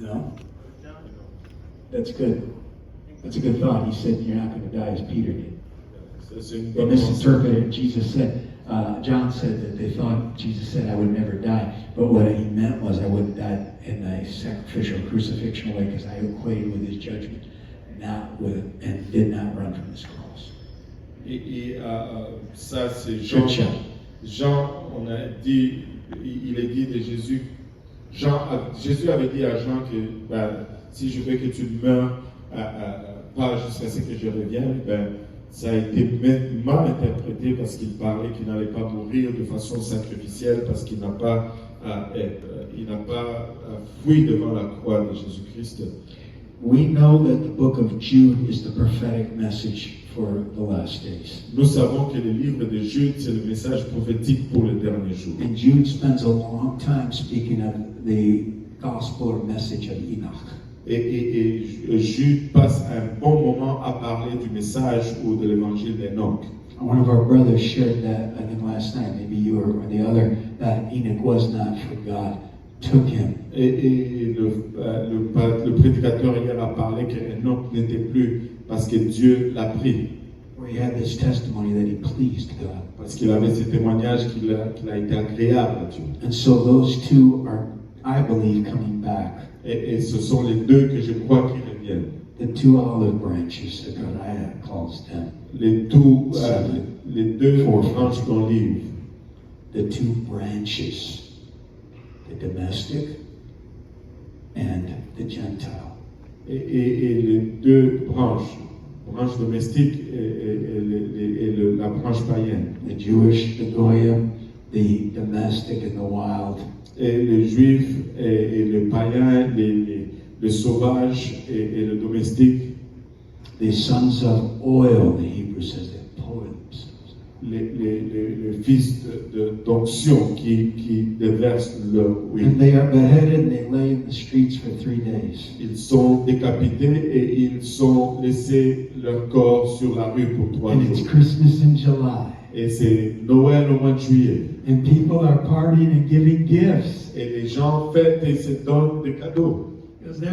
No? That's good. That's a good thought. He said, you're not going to die as Peter did. They misinterpreted it. Jesus said, John said that they thought Jesus said I would never die. But what he meant was I wouldn't die in a sacrificial crucifixion way because I equated with his judgment, and did not run from his cross. Ça, c'est Jean. Jean, on a dit, il est dit de Jésus. Jésus avait dit à Jean que si je veux que tu meurs, pas jusqu'à ce que je revienne, ça a été mal interprété parce qu'il parlait qu'il n'allait pas mourir de façon sacrificielle parce qu'il n'a pas fui devant la croix de Jésus-Christ. We know that the book of Jude is the prophetic message for the last days. Nous savons que le livre de Jude, c'est le message prophétique pour les derniers jours. And Jude spends a long time speaking of the gospel or message of Enoch. Et Jude passe un bon moment à parler du message ou de l'évangile d'Enoch. One of our brothers shared that, I think last night, maybe you or the other, that Enoch was not for God, took him. Et le prédicateur hier a parlé qu'Enoch n'était plus parce que Dieu l'a pris. Where he had this testimony that he pleased God. Parce qu'il avait ce témoignage qu'il a été agréable à Dieu. And so those two are, I believe, coming back. Et ce sont les deux que je crois qui reviennent. The two olive branches that God calls them. Les deux branches d'olive. The two branches. The domestic and the Gentile. Et les deux branche domestique et la branche païenne. The Jewish, the Goyim, the domestic and the wild. Et les juifs et les païens, les sauvages et le domestique. The sons of oil, the Hebrew says, they pour themselves. Les fils d'onction qui déversent leur huile. And they are beheaded and they lay in the streets for 3 days. Ils sont décapités et ils sont laissés leur corps sur la rue pour 3 And jours. it's Christmas in July. Et c'est Noël au mois de juillet. And people are partying and giving gifts. Et les gens fêtent et se donnent des cadeaux. Because they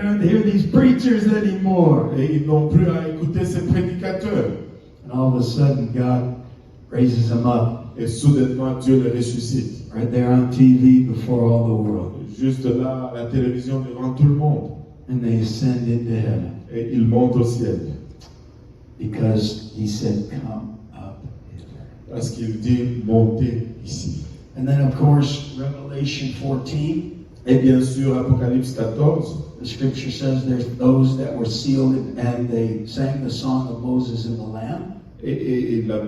don't hear these preachers anymore. Et ils n'ont plus à écouter ces prédicateurs. And all of a sudden, God raises them up. Et soudainement, Dieu les ressuscite. Right there on TV before all the world. Juste là, à la télévision devant tout le monde. And they ascend into heaven. Et ils montent au ciel. Because he said, come up hither. Parce qu'il dit, montez ici. And then, of course, Revelation 14. Et bien sûr, Apocalypse 14. The scripture says there's those that were sealed and they sang the song of Moses and the Lamb. Et la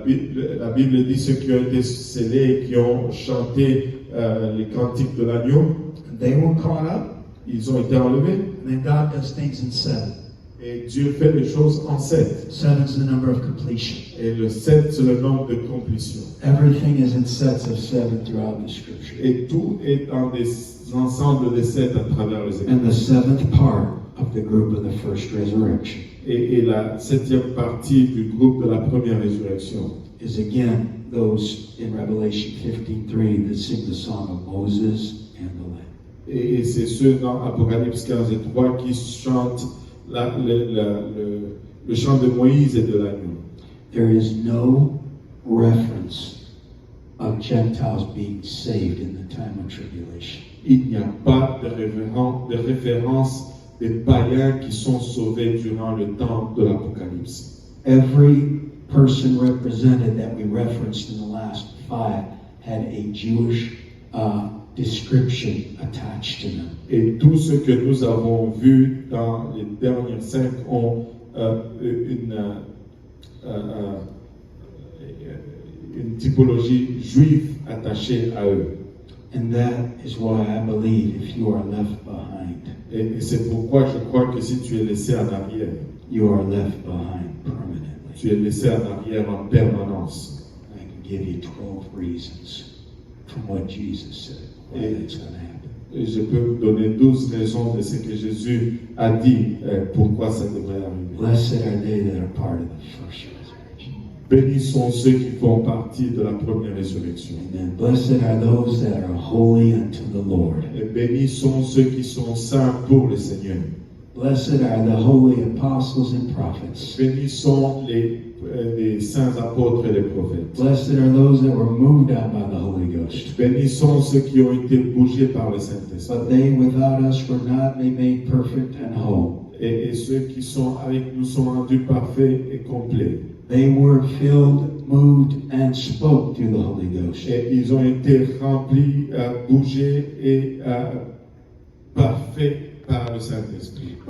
Bible dit ceux qui ont été scellés et qui ont chanté les cantiques de l'agneau. They were caught up. Ils ont été enlevés. And then God does things in 7. Et Dieu fait les choses en 7. 7 is the number of completion. Et le 7, c'est le nombre de complétion. Everything is in sets of 7 throughout the scripture. Et tout est dans des ensembles de 7 à travers les Écritures. And the 7th part of the group of the first resurrection Et la 7e partie du groupe de la première résurrection is again those in Revelation 15:3 that sing the song of Moses and the Lamb. Et c'est ceux dans Apocalypse 15 et 3 qui chantent le chant de Moïse et de l'agneau. There is no reference of Gentiles being saved in the time of tribulation. Il n'y a pas de référence des païens qui sont sauvés durant le temps de l'Apocalypse. Every person represented that we referenced in the last 5 had a Jewish description attached to them. Et tout ce que nous avons vu dans les dernières 5 ont une typologie juive attachée à eux. And that is why I believe if you are left behind, Et c'est pourquoi je crois que si tu es laissé en arrière, you are left behind permanently. tu es laissé en arrière en permanence. I can give you 12 reasons from what Jesus said why that's going to happen. Et je peux vous donner 12 raisons de ce que Jésus a dit pourquoi ça devrait arriver. Blessed are they that are part of the first resurrection. Bénis sont ceux qui font partie de la première résurrection. Amen. Blessed are those that are holy unto the Lord. Et bénis sont ceux qui sont saints pour le Seigneur. Blessed are the holy apostles and prophets. Bénis sont les saints apôtres et les prophètes. Blessed are those that were moved on by the Holy Ghost. Bénis sont ceux qui ont été bougés par le Saint-Esprit. But they without us were not made perfect and whole. Et ceux qui sont avec nous sont rendus parfaits et complets. They were filled, moved, and spoke through the Holy Ghost. Et ils ont été remplis, bougés et parfaits par le Saint-Esprit.